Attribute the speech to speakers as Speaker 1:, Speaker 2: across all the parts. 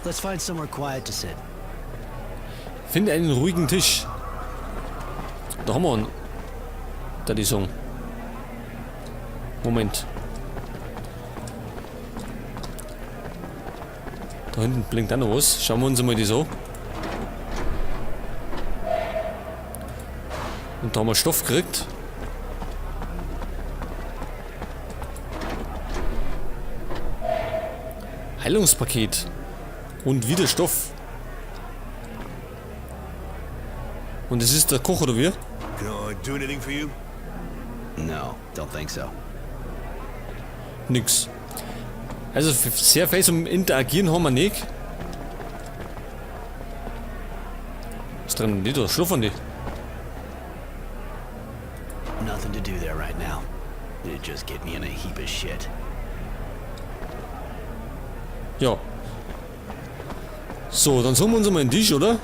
Speaker 1: Let's find somewhere quiet to sit.
Speaker 2: Finde einen ruhigen Tisch. Da haben wir einen. Da die Song. Moment. Da hinten blinkt auch noch was. Schauen wir uns mal die so. Und da haben wir Stoff gekriegt. Heilungspaket. Und wieder Stoff. Und das ist der Koch, oder wie?
Speaker 3: Can I do anything for you?
Speaker 1: No, don't think so.
Speaker 2: Nix. Also sehr viel zum Interagieren haben wir nicht. Was drin? Die da, schluffern die.
Speaker 1: Nothing to do there right now. It'd just get me in a heap of shit.
Speaker 2: Ja. So, dann suchen wir uns mal einen Tisch, oder?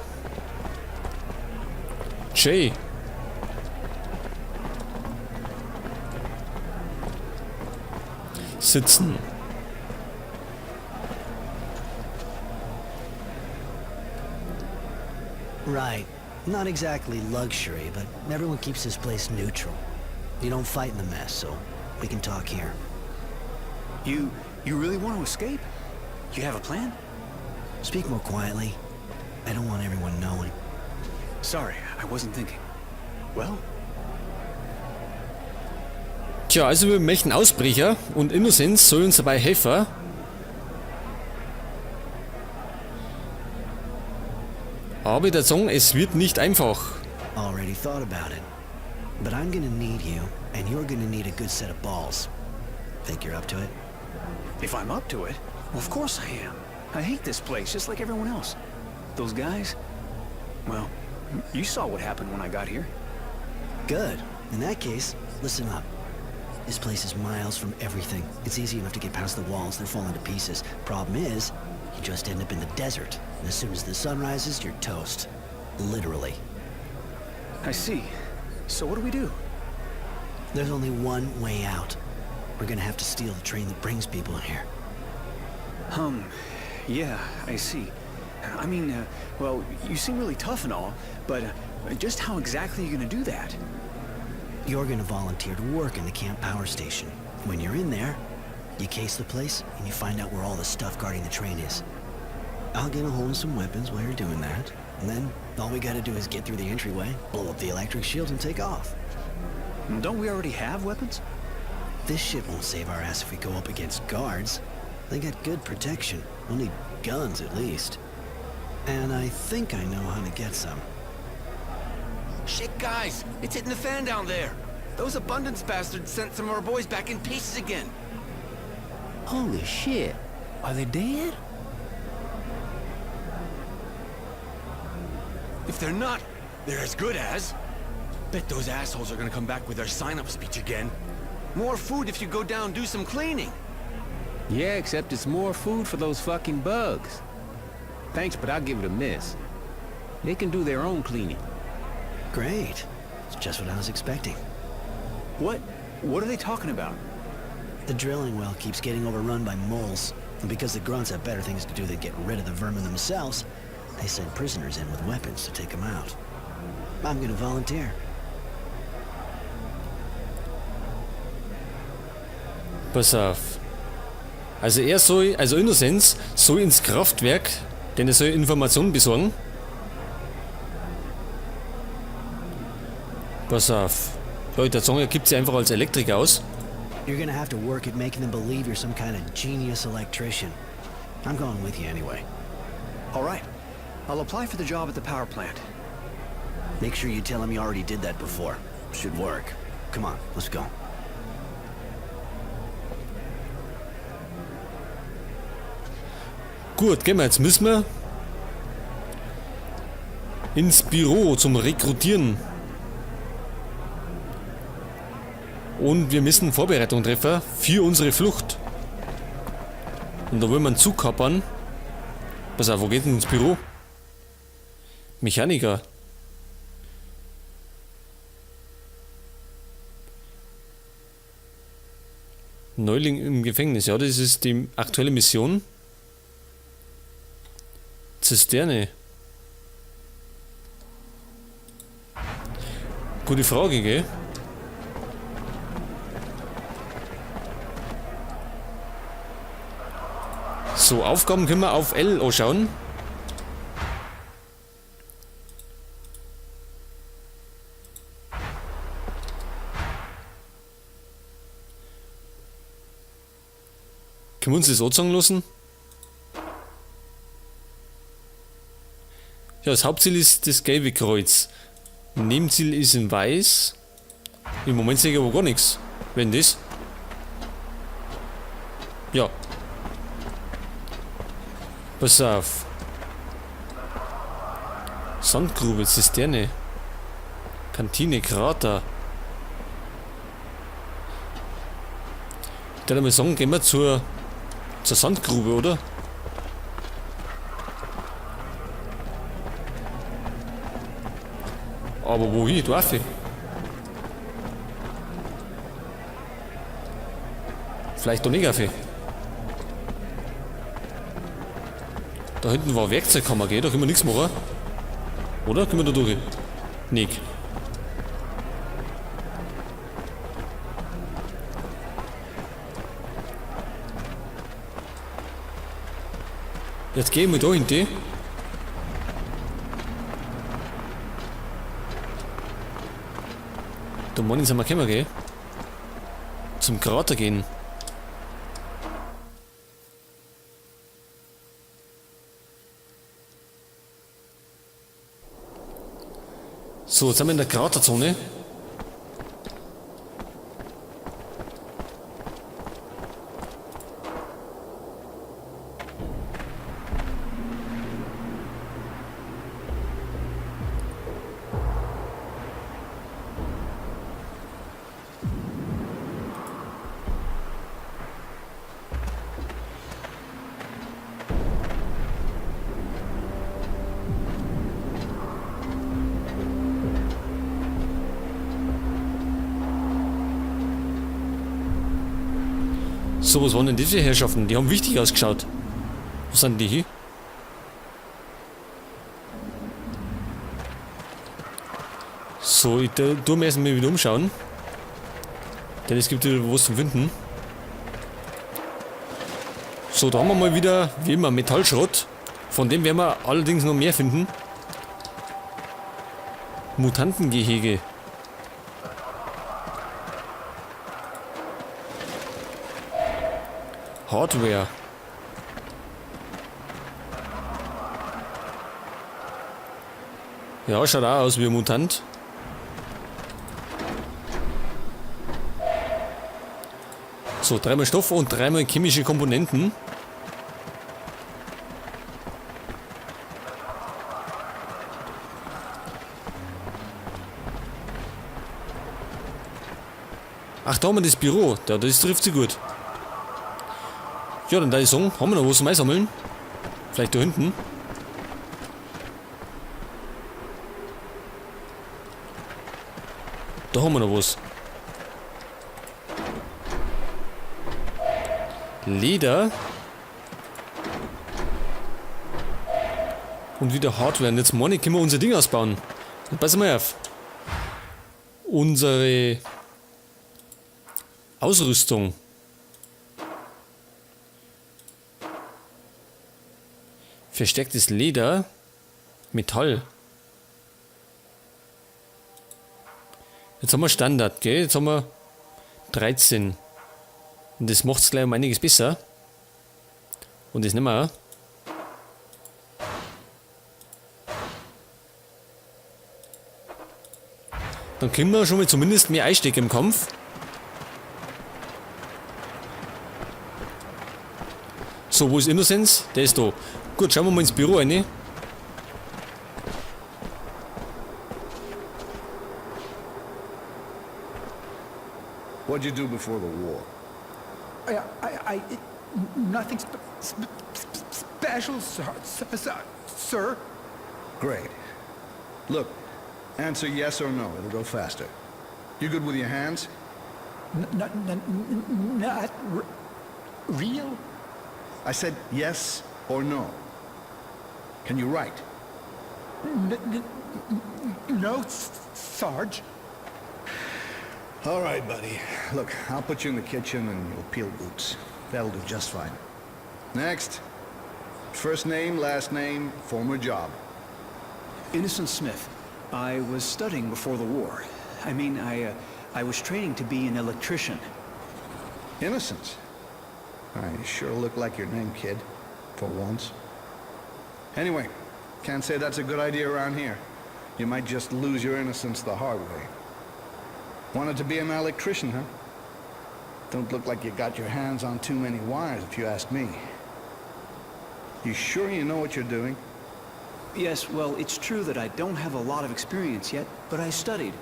Speaker 2: Jay. Sitzen.
Speaker 1: Right. Not exactly luxury, but everyone keeps this place neutral. You don't fight in the mess, so we can talk here.
Speaker 4: You really want to escape? You have a plan?
Speaker 1: Speak more quietly. I don't want everyone knowing.
Speaker 4: Sorry, I wasn't thinking. Well?
Speaker 2: Tja, also wir möchten Ausbrecher und Innocence soll uns dabei helfen. Aber der Song, es wird nicht einfach.
Speaker 1: Already thought about it. But I'm gonna need you, and you're gonna need a good set of balls. Think you're up to it?
Speaker 4: If I'm up to it, well, of course I am. I hate this place, just like everyone else. Those guys, well, you saw what happened when I got here.
Speaker 1: Good. In that case, listen up. This place is miles from everything. It's easy enough to get past the walls, they're falling to pieces. Problem is, you just end up in the desert. And as soon as the sun rises, you're toast. Literally.
Speaker 4: I see. So what do we do?
Speaker 1: There's only one way out. We're gonna have to steal the train that brings people here.
Speaker 4: Yeah, I see. I mean, well, you seem really tough and all, but just how exactly are you gonna do that?
Speaker 1: You're gonna volunteer to work in the camp power station. When you're in there, you case the place, and you find out where all the stuff guarding the train is. I'll get a hold of some weapons while you're doing that, and then all we gotta do is get through the entryway, blow up the electric shields, and take off.
Speaker 4: Don't we already have weapons?
Speaker 1: This shit won't save our ass if we go up against guards. They got good protection. We'll need guns at least. And I think I know how to get some.
Speaker 5: Shit, guys! It's hitting the fan down there! Those abundance bastards sent some of our boys back in pieces again!
Speaker 6: Holy shit. Are they dead?
Speaker 5: If they're not, they're as good as. Bet those assholes are gonna come back with their sign-up speech again. More food if you go down do some cleaning.
Speaker 6: Yeah, except it's more food for those fucking bugs. Thanks, but I'll give it a miss. They can do their own cleaning.
Speaker 1: Great. It's just what I was expecting.
Speaker 4: What are they talking about?
Speaker 1: The drilling well keeps getting overrun by moles. And because the grunts have better things to do than get rid of the vermin themselves, they send prisoners in with weapons to take them out. I'm gonna volunteer.
Speaker 2: Pass auf. Also Innocence soll ins Kraftwerk, denn er soll Informationen besorgen. Pass auf. Ja, der Song gibt sie einfach als Elektriker aus.
Speaker 1: You're gonna have to work at making them believe you're some kind of genius electrician. I'm going with you anyway.
Speaker 4: All right. I'll apply for the job at the power plant.
Speaker 1: Make sure you tell him you already did that before. Should work. Come on, let's go.
Speaker 2: Gut, gehen wir, jetzt müssen wir ins Büro zum Rekrutieren. Und wir müssen Vorbereitungen treffen für unsere Flucht. Und da wollen wir einen Zug kappern. Pass auf, wo geht denn ins Büro? Mechaniker. Neuling im Gefängnis, ja, das ist die aktuelle Mission. Zisterne. Gute Frage, gell? So, Aufgaben können wir auf L anschauen. Können wir uns das anzeigen lassen? Ja, das Hauptziel ist das gelbe Kreuz. Nebenziel ist in weiß. Im Moment sehe ich aber gar nichts. Wenn das? Ja. Pass auf. Sandgrube, Zisterne. Kantine, Krater. Ich würde mal sagen, gehen wir zur Sandgrube, oder? Aber wohin? Du Affe? Vielleicht doch nicht, Affe. Da hinten war Werkzeugkammer, gell? Da können wir nichts machen. Oder? Können wir da durch? Nicht. Jetzt gehen wir da hinten. Da morgen sind wir gekommen, gell? Zum Krater gehen. So, jetzt sind wir in der Kraterzone. So, was waren denn diese Herrschaften? Die haben wichtig ausgeschaut. Wo sind die hier? So, ich tu mir erstmal wieder umschauen. Denn es gibt wieder was zum Finden. So, da haben wir mal wieder, wie immer, Metallschrott. Von dem werden wir allerdings noch mehr finden. Mutantengehege. Hardware. Ja, schaut auch aus wie ein Mutant. So, 3-mal Stoff und 3-mal chemische Komponenten. Ach, da haben wir das Büro. Das trifft sich gut. Ja, dann da ich sagen, haben wir noch was zum Einsammeln? Vielleicht da hinten. Da haben wir noch was. Leder. Und wieder Hardware. Und jetzt morgen können wir unser Ding ausbauen. Und pass mal auf. Unsere Ausrüstung. Verstärktes Leder. Metall. Jetzt haben wir Standard, gell? Jetzt haben wir 13. Und das macht es gleich um einiges besser. Und das nehmen wir auch. Dann kriegen wir schon mal zumindest mehr Einstecke im Kampf. So, wo ist Innocence? Der ist da. Gut, schauen wir mal ins Büro rein.
Speaker 3: What'd you do before the war?
Speaker 7: Nothing special, sir.
Speaker 3: Great. Look, answer yes or no. It'll go faster. You good with your hands?
Speaker 7: Not real.
Speaker 3: I said yes or no. Can you write?
Speaker 7: No, Sarge.
Speaker 3: All right, buddy. Look, I'll put you in the kitchen and you'll peel boots. That'll do just fine. Next. First name, last name, former job.
Speaker 4: Innocent Smith. I was studying before the war. I mean, I was training to be an electrician.
Speaker 3: Innocence. You sure look like your name, kid. For once. Anyway, can't say that's a good idea around here. You might just lose your innocence the hard way. Wanted to be an electrician, huh? Don't look like you got your hands on too many wires, if you ask me. You sure you know what you're doing?
Speaker 4: Yes, well, it's true that I don't have a lot of experience yet, but I studied.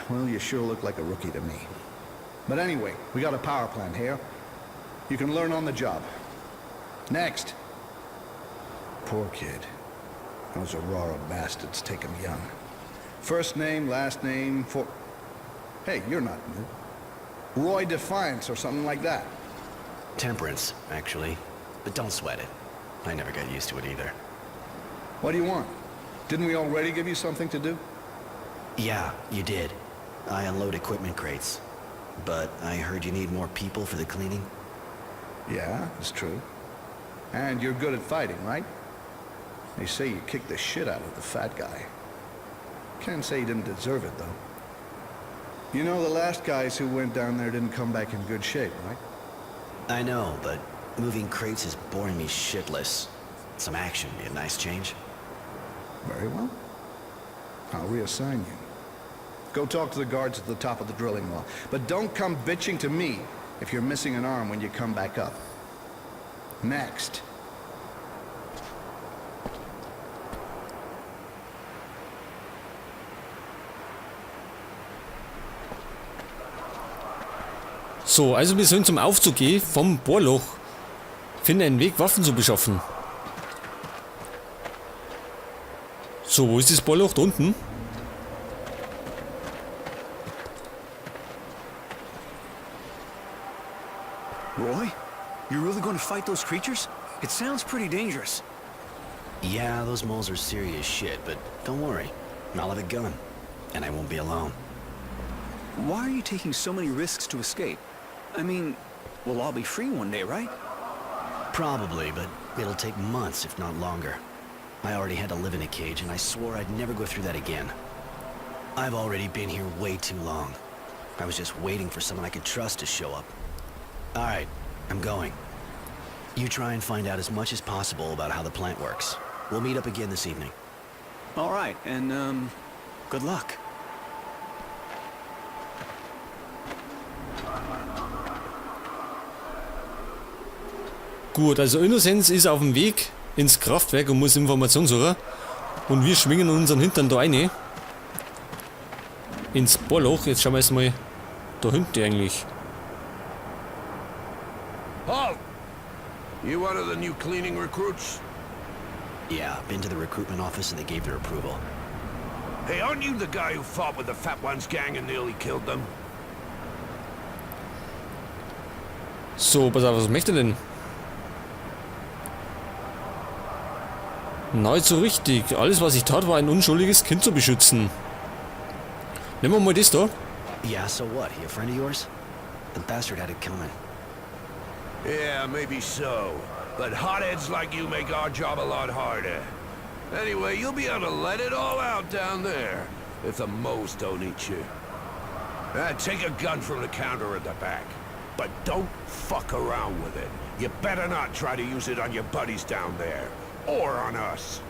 Speaker 3: Well, you sure look like a rookie to me. But anyway, we got a power plant here. You can learn on the job. Next. Poor kid. Those Aurora bastards take him young. First name, last name, for... Hey, you're not new. Roy Defiance or something like that.
Speaker 1: Temperance, actually. But don't sweat it. I never got used to it either.
Speaker 3: What do you want? Didn't we already give you something to do?
Speaker 1: Yeah, you did. I unload equipment crates. But I heard you need more people for the cleaning?
Speaker 3: Yeah, it's true. And you're good at fighting, right? They say you kicked the shit out of the fat guy. Can't say you didn't deserve it, though. You know, the last guys who went down there didn't come back in good shape, right?
Speaker 1: I know, but moving crates is boring me shitless. Some action would be a nice change.
Speaker 3: Very well. I'll reassign you. Go talk to the guards at the top of the drilling wall. But don't come bitching to me if you're missing an arm when you come back up. Next.
Speaker 2: So, also wir sollen zum Aufzug gehen vom Bohrloch. Finde einen Weg, Waffen zu beschaffen. So, wo ist das Bohrloch? Da unten?
Speaker 4: Roy? You're really going to fight those creatures? It sounds pretty dangerous.
Speaker 1: Yeah, those moles are serious shit, but don't worry. I'll have a gun. And I won't be alone.
Speaker 4: Why are you taking so many risks to escape? I mean, we'll all be free one day, right?
Speaker 1: Probably, but it'll take months, if not longer. I already had to live in a cage, and I swore I'd never go through that again. I've already been here way too long. I was just waiting for someone I could trust to show up. All right, I'm going. You try and find out as much as possible about how the plant works. We'll meet up again this evening.
Speaker 4: All right, and, good luck.
Speaker 2: Gut, also Innocence ist auf dem Weg ins Kraftwerk und muss Informationen suchen. Und wir schwingen unseren Hintern da rein. Ins Bohrloch. Jetzt schauen wir jetzt mal da hinten eigentlich.
Speaker 5: Halt! You one of the new cleaning recruits?
Speaker 1: Yeah, been to the recruitment office and they gave their approval.
Speaker 5: Hey, aren't you the guy who fought with the Fat Ones gang and nearly killed them?
Speaker 2: So, pass auf, was möchte denn? Nahezu richtig. Alles, was ich tat, war ein unschuldiges Kind zu beschützen. Nehmen wir mal das da.
Speaker 1: Yeah, so what? He a friend of yours? The bastard had it coming.
Speaker 5: Yeah, maybe so. But hotheads like you make our job a lot harder. Anyway, you'll be able to let it all out down there, if the moles don't eat you. Take a gun from the counter at the back. But don't fuck around with it. You better not try to use it on your buddies down there. Or on us.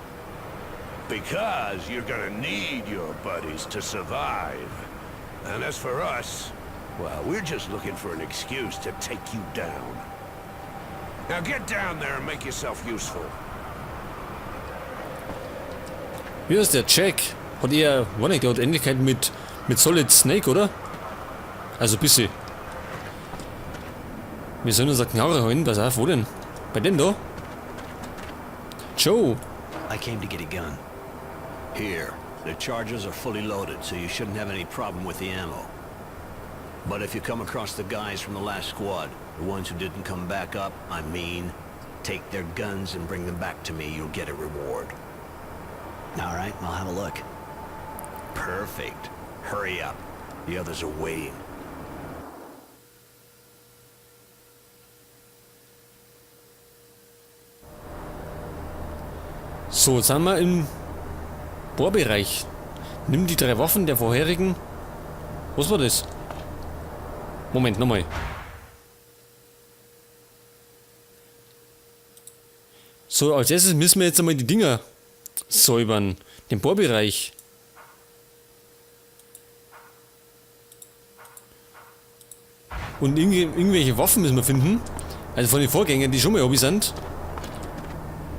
Speaker 5: Because you're gonna need your buddies to survive. And as for us, well, we're just looking for an excuse to take you down. Now get down there and make yourself useful.
Speaker 2: Hier ist der Jack. Hat er, war nicht, der hat Ähnlichkeit mit Solid Snake, oder? Also ein bisschen. Wir sollen uns eine Knarre holen. Pass auf, wo denn? Bei dem da? Joe.
Speaker 1: I came to get a gun.
Speaker 8: Here, the charges are fully loaded, so you shouldn't have any problem with the ammo. But if you come across the guys from the last squad, the ones who didn't come back up, I mean, take their guns and bring them back to me, you'll get a reward.
Speaker 1: All right, I'll have a look.
Speaker 8: Perfect. Hurry up. The others are waiting.
Speaker 2: So, jetzt sind wir im Bohrbereich. Nimm die 3 Waffen der vorherigen. Was war das? Moment, nochmal. So, als erstes müssen wir jetzt einmal die Dinger säubern. Den Bohrbereich. Und irgendwelche Waffen müssen wir finden. Also von den Vorgängern, die schon mal oben sind.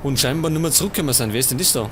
Speaker 2: Und scheinbar nicht mehr zurückgekommen sind. Wer ist denn das da?